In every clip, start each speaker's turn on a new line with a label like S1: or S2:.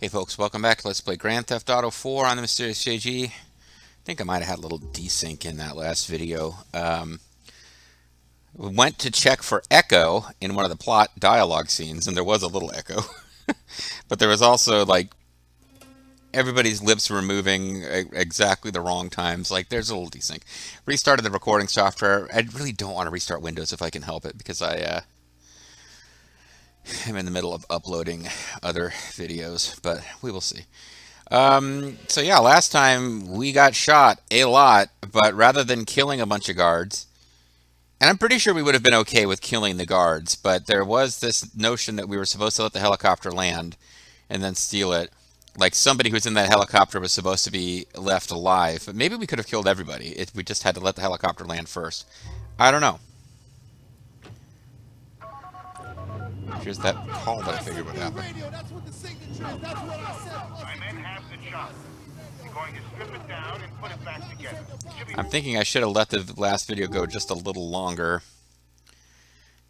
S1: Hey folks, welcome back to Let's Play Grand Theft Auto 4 on the Mysterious JG. I think I might have had a little desync in that last video. We went to check for echo in one of the plot dialogue scenes, and there was a little echo. But there was also, like, everybody's lips were moving exactly the wrong times. Like, there's a little desync. Restarted the recording software. I really don't want to restart Windows if I can help it, because I'm in the middle of uploading other videos, but we will see. So yeah, last time we got shot a lot, but rather than killing a bunch of guards, and I'm pretty sure we would have been okay with killing the guards, but there was this notion that we were supposed to let the helicopter land and then steal it. Like, somebody who's in that helicopter was supposed to be left alive, but maybe we could have killed everybody if we just had to let the helicopter land first. I don't know. Here's that call that I figured would happen. I'm thinking I should have let the last video go just a little longer,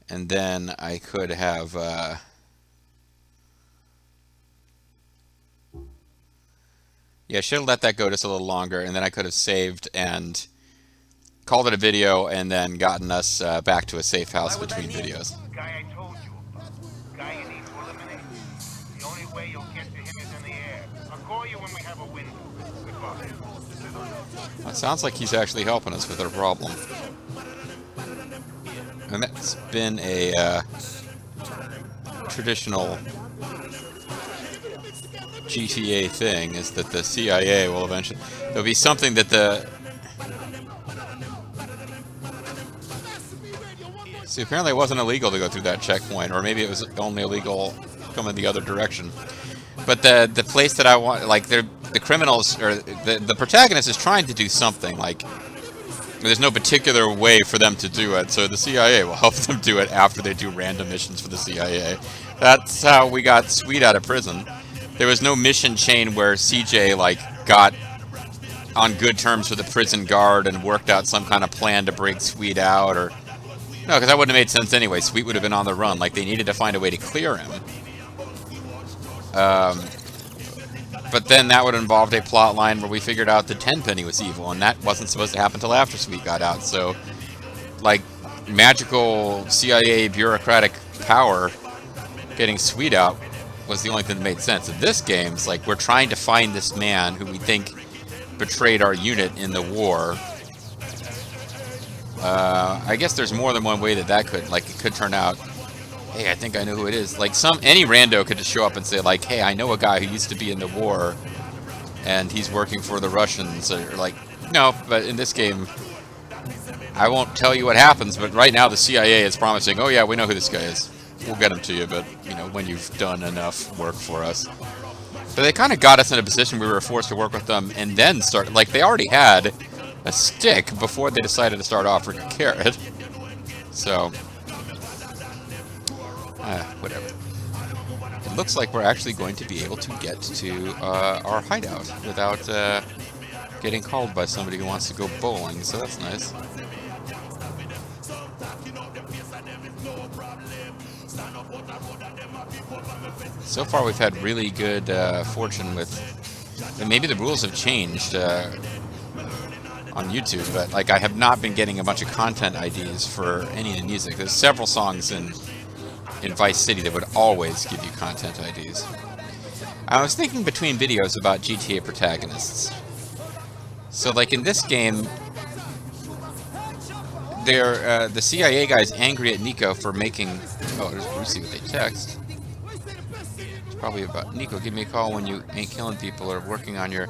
S1: and then I could have yeah, I should have let that go just a little longer, and then I could have saved and called it a video and then gotten us back to a safe house between videos.
S2: Guy I told you about. Guy you need to eliminate. The only way you'll get to him is in the air. I'll call you when we have a window. Goodbye.
S1: It sounds like he's actually helping us with our problem. And that's been a traditional GTA thing, is that the CIA will eventually... There'll be something that the... See, apparently it wasn't illegal to go through that checkpoint, or maybe it was only illegal coming the other direction. But the place that I want, like, the criminals, or the protagonist is trying to do something, like, there's no particular way for them to do it, so the CIA will help them do it after they do random missions for the CIA. That's how we got Sweet out of prison. There was no mission chain where CJ, like, got on good terms with the prison guard and worked out some kind of plan to break Sweet out, or... No, because that wouldn't have made sense anyway. Sweet would have been on the run. Like, they needed to find a way to clear him. But then that would have involved a plot line where we figured out that Tenpenny was evil, and that wasn't supposed to happen until after Sweet got out. So, like, magical CIA bureaucratic power getting Sweet out was the only thing that made sense. In this game, it's like we're trying to find this man who we think betrayed our unit in the war. I guess there's more than one way that could, like, it could turn out, hey, I think I know who it is. Like, any rando could just show up and say, like, hey, I know a guy who used to be in the war, and he's working for the Russians, or, like, no, but in this game, I won't tell you what happens, but right now the CIA is promising, oh yeah, we know who this guy is. We'll get him to you, but, you know, when you've done enough work for us. But they kind of got us in a position where we were forced to work with them, and then start, like, they already had a stick before they decided to start offering a carrot. So, whatever. It looks like we're actually going to be able to get to our hideout without getting called by somebody who wants to go bowling, so that's nice. So far we've had really good fortune with... And maybe the rules have changed on YouTube, but, like, I have not been getting a bunch of content IDs for any of the music. There's several songs in Vice City that would always give you content IDs. I was thinking between videos about GTA protagonists. So, like, in this game, the CIA guy's angry at Nico for making... Oh, there's Brucey with a text. It's probably about, Nico, give me a call when you ain't killing people or working on your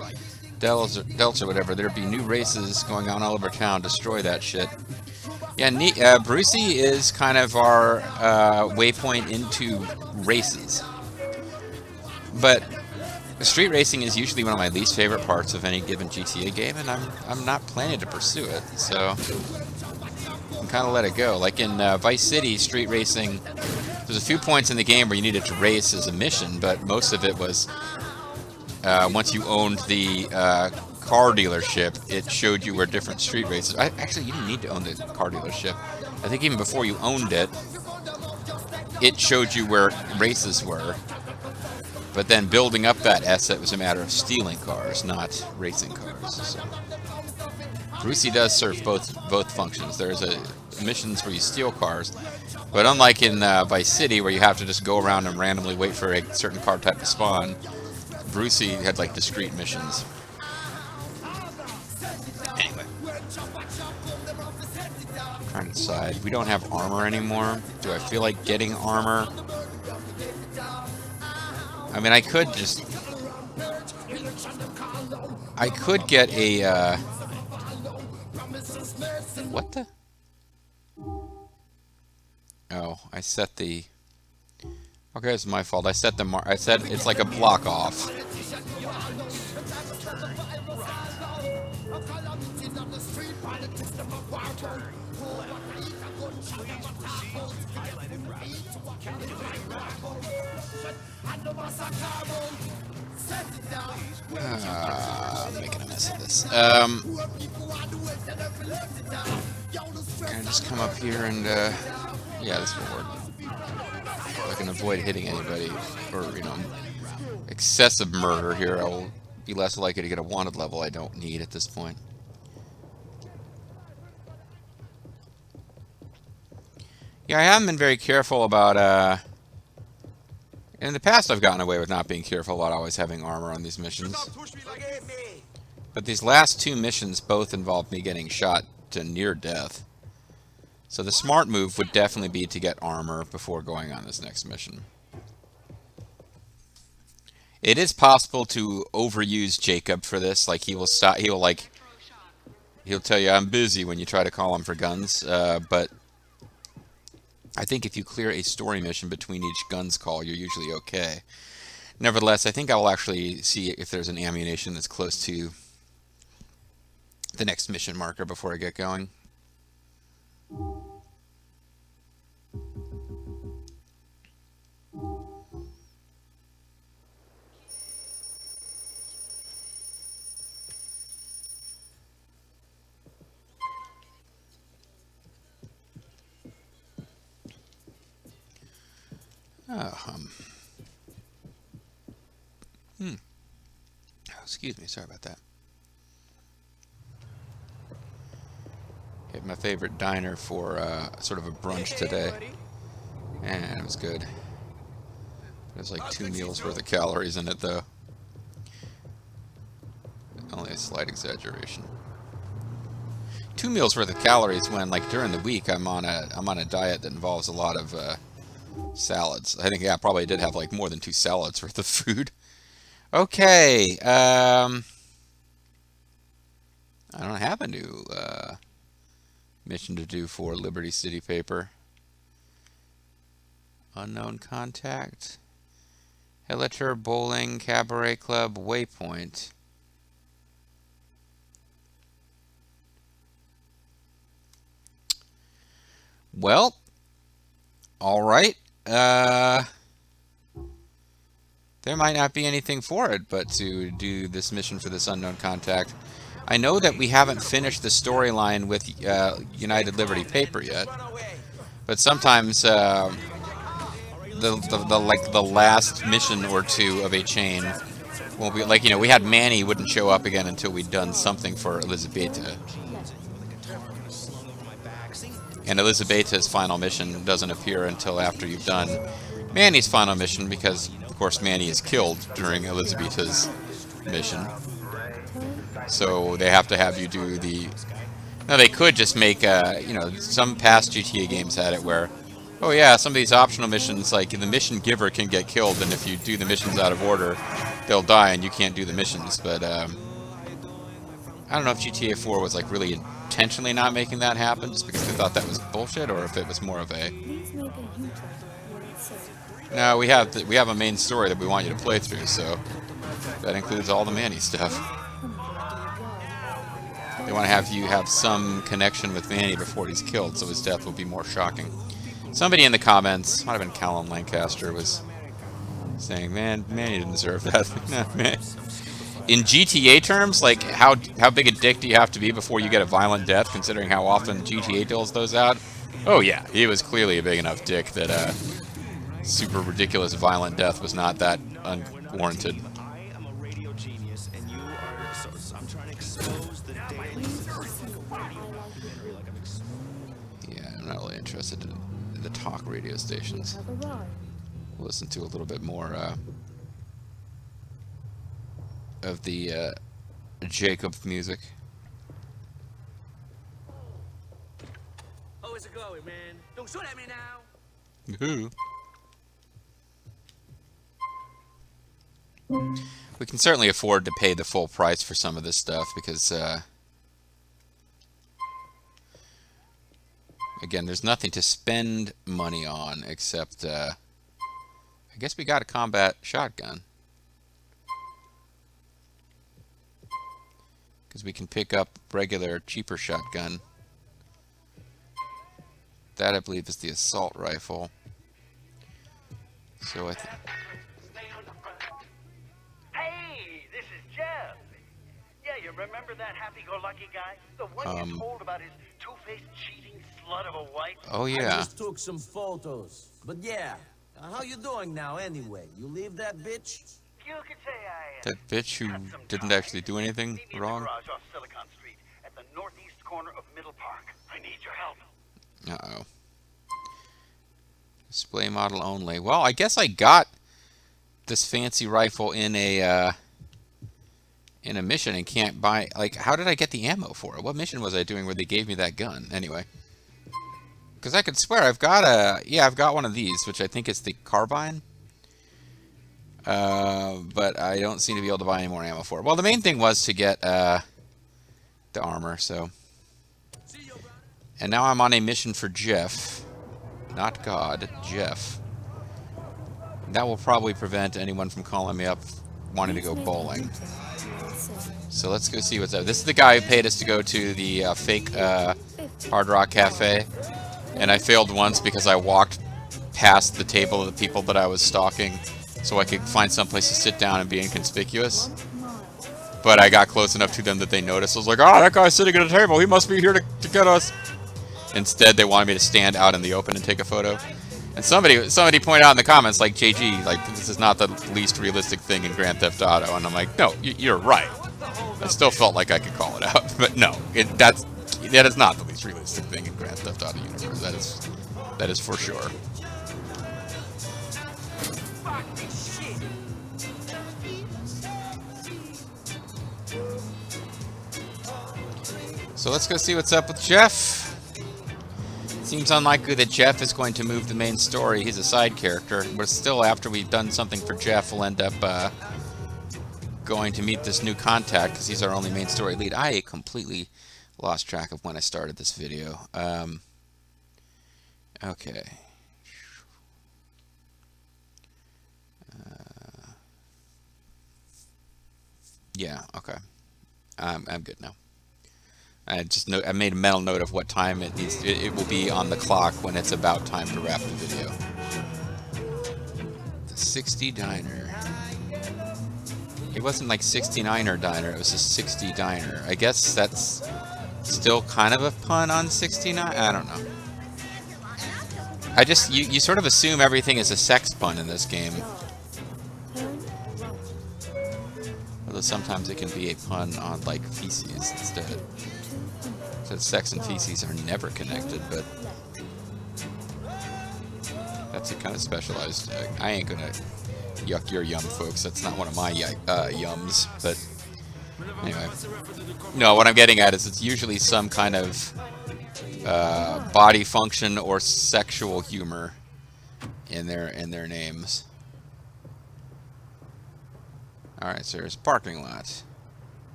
S1: delts or whatever. There'd be new races going on all over town. Destroy that shit. Yeah, Brucey is kind of our waypoint into races. But street racing is usually one of my least favorite parts of any given GTA game, and I'm not planning to pursue it, so I can kind of let it go. Like in Vice City, street racing, there's a few points in the game where you needed to race as a mission, but most of it was once you owned the car dealership, it showed you where different street races... Actually, you didn't need to own the car dealership. I think even before you owned it, it showed you where races were. But then building up that asset was a matter of stealing cars, not racing cars. So Brucey does serve both functions. There's missions where you steal cars, but unlike in Vice City where you have to just go around and randomly wait for a certain car type to spawn, Brucey had like discrete missions. Anyway, trying to decide. We don't have armor anymore. Do I feel like getting armor? I mean, I could get a, what the? Oh, I set the, okay, it's my fault. I set it's like a block off. I'm making a mess of this. Can I just come up here and, yeah, this will work. If I can avoid hitting anybody, or, you know, excessive murder here, I will be less likely to get a wanted level I don't need at this point. Yeah, I haven't been very careful about, in the past I've gotten away with not being careful about always having armor on these missions. But these last two missions both involved me getting shot to near death. So the smart move would definitely be to get armor before going on this next mission. It is possible to overuse Jacob for this. Like, he'll tell you, I'm busy, when you try to call him for guns. But I think if you clear a story mission between each guns call, you're usually okay. Nevertheless, I think I will actually see if there's an ammunition that's close to the next mission marker before I get going. Oh, excuse me, sorry about that. Hit my favorite diner for sort of a brunch today, and it was good. There's like 2 meals worth of calories in it, though. Only a slight exaggeration. 2 meals worth of calories when, like, during the week I'm on a diet that involves a lot of salads. I think, yeah, I probably did have like more than 2 salads worth of food. Okay, I don't have a new mission to do for Liberty City Paper. Unknown contact. Hellitor Bowling Cabaret Club Waypoint. Well, all right. There might not be anything for it but to do this mission for this unknown contact. I know that we haven't finished the storyline with United Liberty Paper yet, but sometimes the last mission or two of a chain won't be, like, you know, we had Manny wouldn't show up again until we'd done something for Elizabeta. And Elizabeta's final mission doesn't appear until after you've done Manny's final mission, because, of course, Manny is killed during Elizabeta's mission. So they have to have you do the... Now, they could just make, you know, some past GTA games had it where, oh yeah, some of these optional missions, like, the mission giver can get killed, and if you do the missions out of order, they'll die and you can't do the missions. But, I don't know if GTA 4 was, like, really intentionally not making that happen, just because they thought that was bullshit, or if it was more of a... No, we have a main story that we want you to play through, so that includes all the Manny stuff. They want to have you have some connection with Manny before he's killed, so his death will be more shocking. Somebody in the comments, might have been Callum Lancaster, was saying, "Man, Manny didn't deserve that." In GTA terms, like, how big a dick do you have to be before you get a violent death, considering how often GTA deals those out? Oh yeah, he was clearly a big enough dick that super ridiculous violent death was not that unwarranted.
S3: I am a radio genius, and you are. So I'm trying to expose the daily documentary. Like
S1: Yeah, I'm not really interested in the talk radio stations. We'll listen to a little bit more of the Jacob music.
S4: How is it going, man? Don't shoot at me now.
S1: Woohoo. We can certainly afford to pay the full price for some of this stuff because, again, there's nothing to spend money on except, I guess we got a combat shotgun. Because we can pick up regular, cheaper shotgun. That, I believe, is the assault rifle. So I think...
S2: Hey, this is Jeff. Yeah, you remember that happy-go-lucky guy? The one you told about his two-faced cheating slut of a wife?
S1: Oh,
S4: I
S1: yeah.
S4: just took some photos. But yeah, how you doing now anyway? You leave that bitch?
S2: You could say I...
S1: That bitch who
S2: got some
S1: didn't
S2: time.
S1: actually do anything
S2: Meet me in
S1: wrong.
S2: the garage off Silicon Street at the northeast corner of Middle Park. I need your help.
S1: Uh-oh. Display model only. Well, I guess I got this fancy rifle in a mission and can't buy... Like, how did I get the ammo for it? What mission was I doing where they gave me that gun? Anyway. Because I could swear I've got a... Yeah, I've got one of these, which I think is the carbine. But I don't seem to be able to buy any more ammo for it. Well, the main thing was to get the armor, so... And now I'm on a mission for Jeff. Not God, Jeff. That will probably prevent anyone from calling me up wanting to go bowling. So let's go see what's up. This is the guy who paid us to go to the fake Hard Rock Cafe. And I failed once because I walked past the table of the people that I was stalking so I could find someplace to sit down and be inconspicuous. But I got close enough to them that they noticed. I was like, oh, that guy's sitting at a table. He must be here to get us. Instead, they wanted me to stand out in the open and take a photo. And somebody pointed out in the comments, like, JG, like, this is not the least realistic thing in Grand Theft Auto. And I'm like, no, you're right. I still felt like I could call it out. But no, that is not the least realistic thing in Grand Theft Auto universe. That is for sure. So let's go see what's up with Jeff. Seems unlikely that Jeff is going to move the main story. He's a side character. But still, after we've done something for Jeff, we'll end up going to meet this new contact because he's our only main story lead. I completely lost track of when I started this video. Okay. Yeah, okay. I'm good now. I made a mental note of what time it will be on the clock when it's about time to wrap the video. The 60 Diner. It wasn't like 69er Diner, it was a 60 Diner. I guess that's still kind of a pun on 69? I don't know. You sort of assume everything is a sex pun in this game. Although sometimes it can be a pun on, like, feces instead. So sex and feces are never connected, but that's a kind of specialized... I ain't gonna yuck your yum, folks. That's not one of my yums, but anyway. No, what I'm getting at is it's usually some kind of body function or sexual humor in their names. Alright, so there's a parking lot.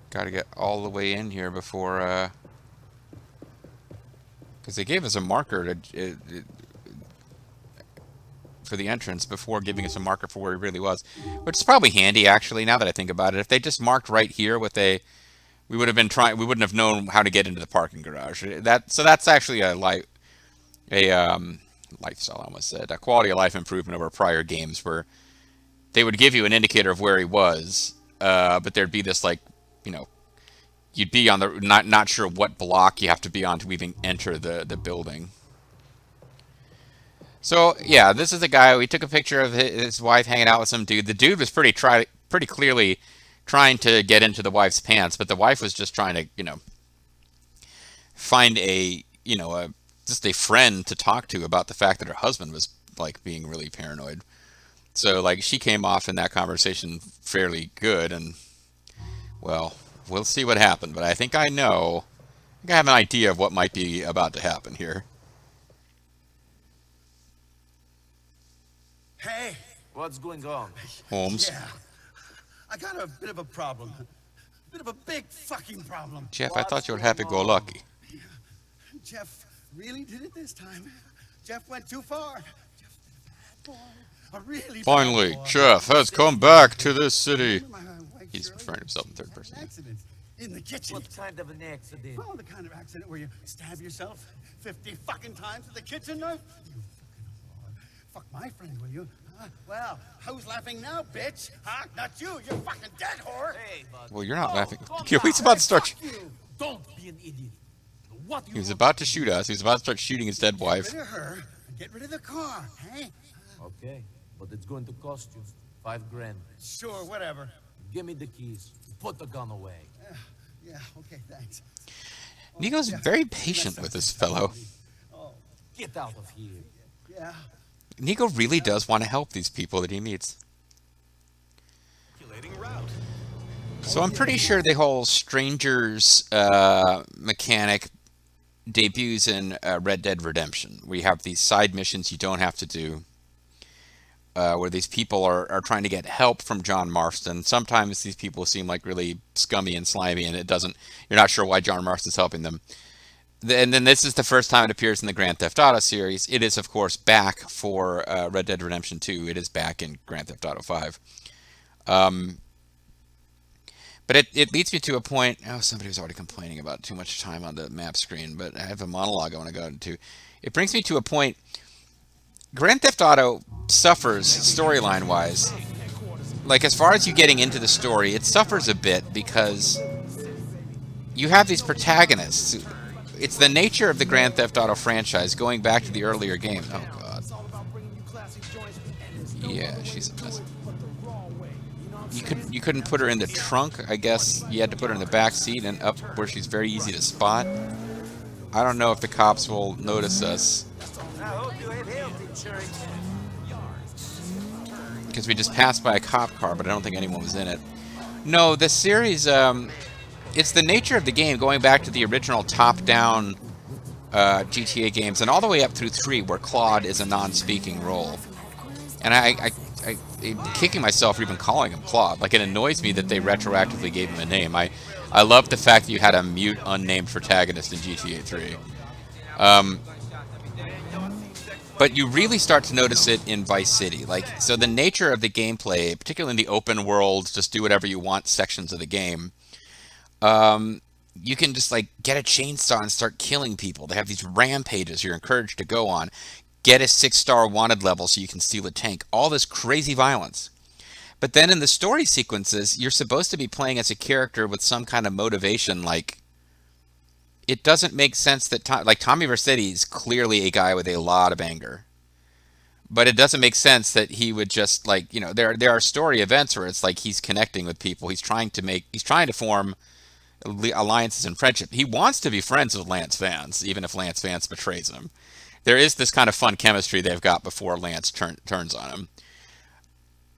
S1: Got to get all the way in here before, because they gave us a marker for the entrance before giving us a marker for where he really was, which is probably handy actually. Now that I think about it, if they just marked right here with we wouldn't have known how to get into the parking garage. So that's actually a lifestyle, I almost said, a quality of life improvement over prior games where they would give you an indicator of where he was, but there'd be this, like, you know, you'd be on the not sure what block you have to be on to even enter the building. So yeah, this is the guy. We took a picture of his wife hanging out with some dude. The dude was pretty clearly trying to get into the wife's pants, but the wife was just trying to find a just a friend to talk to about the fact that her husband was like being really paranoid. So like she came off in that conversation fairly good, and well, we'll see what happened. But I think I know. I think I have an idea of what might be about to happen here.
S4: Hey, what's going on?
S1: Holmes.
S5: Yeah, I got a bit of a problem. A bit of a big fucking problem.
S1: Jeff, I thought you were happy-go-lucky.
S5: Jeff really did it this time. Jeff went too far. Jeff did a bad boy. A really bad
S1: Finally,
S5: boy.
S1: Jeff has come back to this city.
S5: My wife
S1: He's
S5: Shirley
S1: referring to himself in third person.
S5: Accident in the kitchen.
S4: What kind of an accident?
S5: Oh, the kind of accident where you stab yourself 50 fucking times with a kitchen knife. You fucking whore. Fuck my friend, will you? Huh? Well, who's laughing now, bitch? Huh? Not you. You're fucking dead, whore.
S4: Hey, bud.
S1: Well, you're not laughing.
S4: calm
S1: He's
S4: down.
S1: about to start.
S5: Fuck you.
S4: Don't be an idiot. What do you
S1: He was
S4: want?
S1: about to shoot us. He was about to start shooting his dead
S5: Get
S1: wife.
S5: rid of her and get rid of the car, hey?
S4: Okay, but it's going to cost you $5,000.
S5: Sure, whatever.
S4: Give me the keys. Put the gun away.
S5: Yeah, okay, thanks.
S1: Nico's very patient with this fellow.
S5: Oh,
S4: Get out of here.
S5: yeah.
S1: Nico really does want to help these people that he meets.
S3: Calculating route.
S1: So I'm pretty sure the whole strangers mechanic debuts in Red Dead Redemption. We have these side missions you don't have to do, where these people are trying to get help from John Marston. Sometimes these people seem like really scummy and slimy, and you're not sure why John Marston's helping them. And then this is the first time it appears in the Grand Theft Auto series. It is, of course, back for Red Dead Redemption 2. It is back in Grand Theft Auto 5. But it leads me to a point. Oh, somebody was already complaining about too much time on the map screen, but I have a monologue I want to go into. It brings me to a point. Grand Theft Auto suffers storyline-wise. Like, as far as you getting into the story, it suffers a bit because you have these protagonists. It's the nature of the Grand Theft Auto franchise, going back to the earlier games. Oh, God. Yeah, she's a mess. You couldn't put her in the trunk. I guess you had to put her in the back seat and up where she's very easy to spot. I don't know if the cops will notice us
S4: I hope you have health insurance.
S1: because we just passed by a cop car, but I don't think anyone was in it. No, the series, it's the nature of the game, going back to the original top-down GTA games, and all the way up through 3, where Claude is a non-speaking role. And I'm kicking myself for even calling him Claude. Like, it annoys me that they retroactively gave him a name. I love the fact that you had a mute, unnamed protagonist in GTA 3. But you really start to notice it in Vice City. Like, so the nature of the gameplay, particularly in the open world, just do whatever you want sections of the game, you can just, like, get a chainsaw and start killing people. They have these rampages you're encouraged to go on. Get a 6-star wanted level so you can steal a tank. All this crazy violence. But then in the story sequences, you're supposed to be playing as a character with some kind of motivation. Like, it doesn't make sense that Tommy Vercetti is clearly a guy with a lot of anger. But it doesn't make sense that he would just, like, there are story events where it's like he's connecting with people. He's trying to form alliances and friendship. He wants to be friends with Lance Vance, even if Lance Vance betrays him. There is this kind of fun chemistry they've got before Lance turns on him.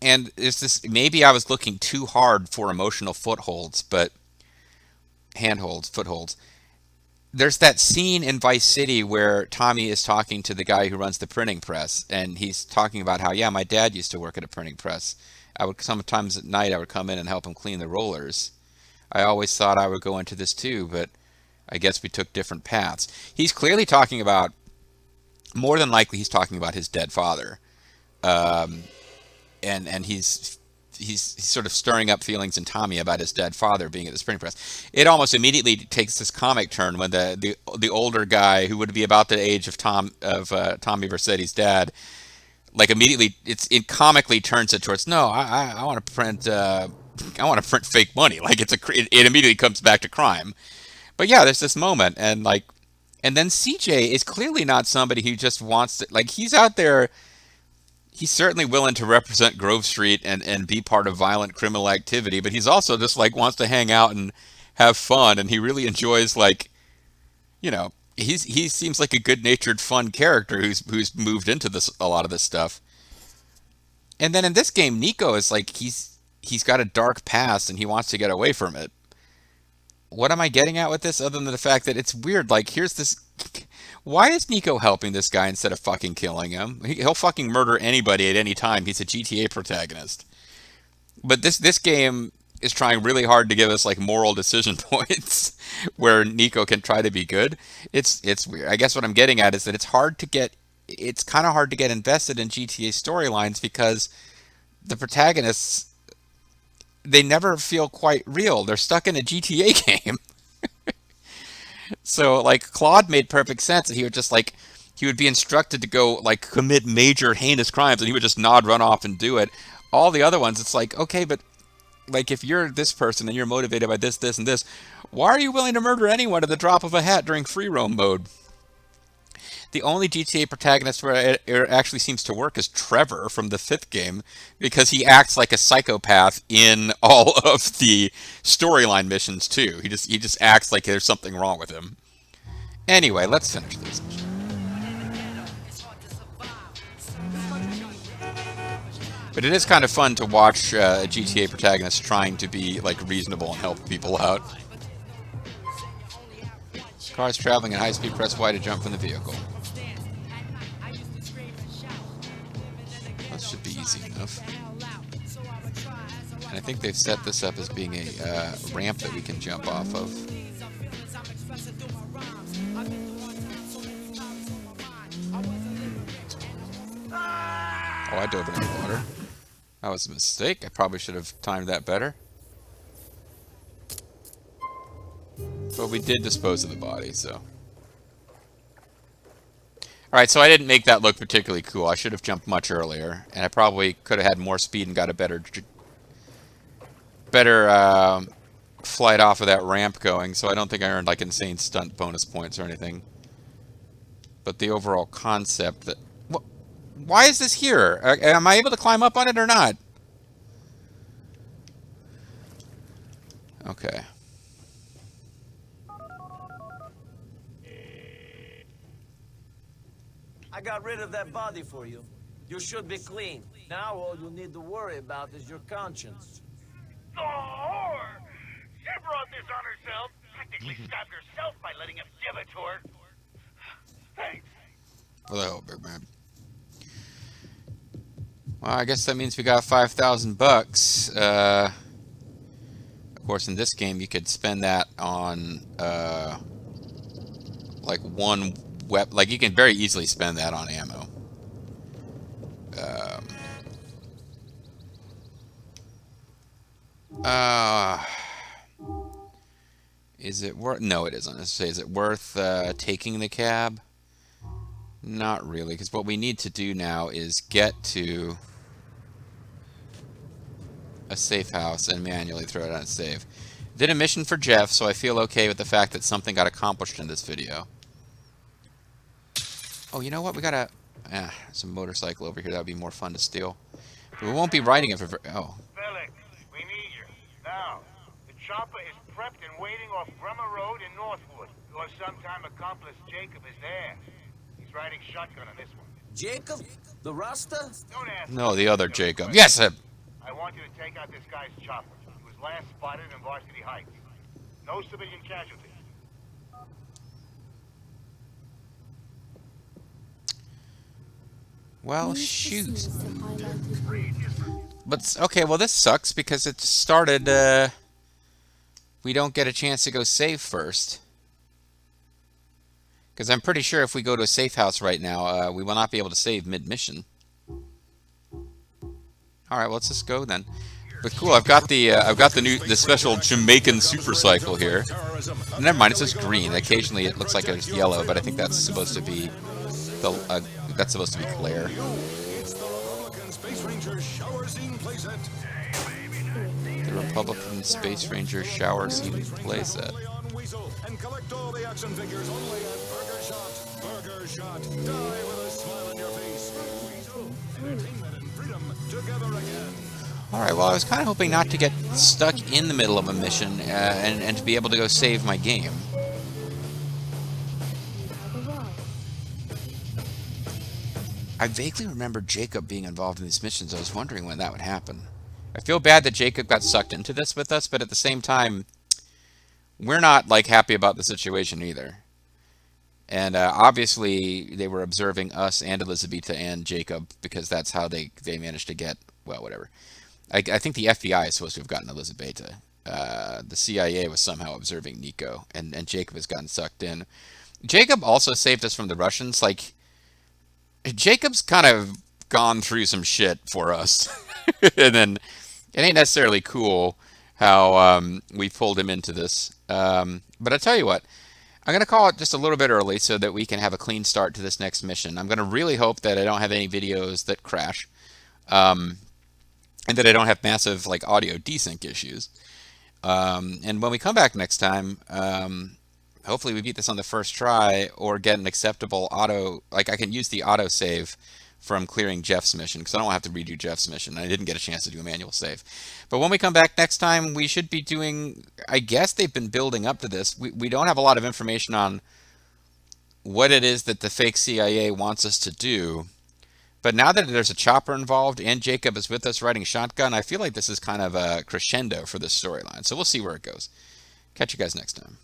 S1: And it's this, maybe I was looking too hard for emotional footholds. There's that scene in Vice City where Tommy is talking to the guy who runs the printing press, and he's talking about how, yeah, my dad used to work at a printing press. Sometimes at night I would come in and help him clean the rollers. I always thought I would go into this too, but I guess we took different paths. He's clearly talking about, more than likely, he's talking about his dead father, and he's sort of stirring up feelings in Tommy about his dead father being at the printing press. It almost immediately takes this comic turn when the older guy, who would be about the age of Tommy Vercetti's dad, like, immediately it comically turns it towards, no, I want to print to print fake money. Like it immediately comes back to crime. But yeah, there's this moment, and like, and then CJ is clearly not somebody who just wants to, like, he's out there. He's certainly willing to represent Grove Street and be part of violent criminal activity, but he's also just like wants to hang out and have fun, and he really enjoys, like, you know, he seems like a good-natured, fun character who's moved into a lot of this stuff. And then in this game, Nico is like he's got a dark past and he wants to get away from it. What am I getting at with this, other than the fact that it's weird? Like, here's this. Why is Nico helping this guy instead of fucking killing him? He'll fucking murder anybody at any time. He's a GTA protagonist. But this game is trying really hard to give us like moral decision points where Nico can try to be good. It's weird. I guess what I'm getting at is that it's kind of hard to get invested in GTA storylines because the protagonists, they never feel quite real. They're stuck in a GTA game. So, like, Claude made perfect sense. He would just, like, he would be instructed to go, like, commit major heinous crimes, and he would just nod, run off, and do it. All the other ones, it's like, okay, but, like, if you're this person and you're motivated by this, this, and this, why are you willing to murder anyone at the drop of a hat during free roam mode? The only GTA protagonist where it actually seems to work is Trevor from the 5th game, because he acts like a psychopath in all of the storyline missions too. He just acts like there's something wrong with him. Anyway, let's finish this. But it is kind of fun to watch a GTA protagonist trying to be like reasonable and help people out. Cars traveling at high speed, press Y to jump from the vehicle. That should be easy enough. And I think they've set this up as being a ramp that we can jump off of. Oh, I dove into the water. That was a mistake. I probably should have timed that better. But we did dispose of the body, so. Alright, so I didn't make that look particularly cool. I should have jumped much earlier. And I probably could have had more speed and got a better flight off of that ramp going. So I don't think I earned like insane stunt bonus points or anything. But the overall concept that... Why is this here? Am I able to climb up on it or not? Okay.
S4: I got rid of that body for you. You should be clean. Now all you need to worry about is your conscience.
S2: The whore! She brought this on herself. Practically stabbed herself by letting him give it to her. Thanks.
S1: For the help, big man. Well, I guess that means we got $5,000. Of course, in this game, you could spend that on like one weapon. Like you can very easily spend that on ammo. Is it worth? No, it isn't. Let's say, is it worth taking the cab? Not really, because what we need to do now is get to a safe house and manually throw it on a save. Did a mission for Jeff, so I feel okay with the fact that something got accomplished in this video. Oh, you know what? We got a some motorcycle over here. That would be more fun to steal. But we won't be riding it for... Oh.
S2: Felix, we need you. Now, the chopper is prepped and waiting off Bremer Road in Northwood. Your sometime accomplice Jacob is there. He's riding shotgun on this one.
S4: Jacob? The Rasta?
S2: Don't ask.
S1: No, the other Jacob. Yes,
S2: I want you to take out this guy's chopper. He was last spotted in Varsity Heights. No civilian casualties.
S1: Well, shoot. But, okay, well, this sucks because it started, we don't get a chance to go save first. Because I'm pretty sure if we go to a safe house right now, we will not be able to save mid-mission. Alright, well, let's just go then. But cool, I've got the special Jamaican supercycle here. Never mind, it says green. Occasionally it looks like it's yellow, but I think that's supposed to be Claire.
S6: It's the Republican Space Ranger shower scene playset. Hey, baby,
S1: The Republican Space Ranger shower scene playset.
S6: Leon Weasel and collect all the action figures only at Burger Shot. Burger Shot. Die with a smile on your face. Weasel, entertainment and freedom together again.
S1: Alright, well, I was kind of hoping not to get stuck in the middle of a mission and to be able to go save my game. I vaguely remember Jacob being involved in these missions. I was wondering when that would happen. I feel bad that Jacob got sucked into this with us, but at the same time, we're not, like, happy about the situation either. And obviously, they were observing us and Elizabeta and Jacob because that's how they managed to get, well, whatever. I think the FBI is supposed to have gotten Elizabeta. The CIA was somehow observing Nico, and Jacob has gotten sucked in. Jacob also saved us from the Russians. Like, Jacob's kind of gone through some shit for us. And then it ain't necessarily cool how we pulled him into this. But I tell you what, I'm going to call it just a little bit early so that we can have a clean start to this next mission. I'm going to really hope that I don't have any videos that crash. And that I don't have massive like audio desync issues. And when we come back next time, hopefully we beat this on the first try or get an acceptable auto, like I can use the auto save from clearing Jeff's mission because I don't have to redo Jeff's mission. I didn't get a chance to do a manual save. But when we come back next time, we should be doing, I guess they've been building up to this. We don't have a lot of information on what it is that the fake CIA wants us to do. But now that there's a chopper involved and Jacob is with us riding shotgun, I feel like this is kind of a crescendo for this storyline. So we'll see where it goes. Catch you guys next time.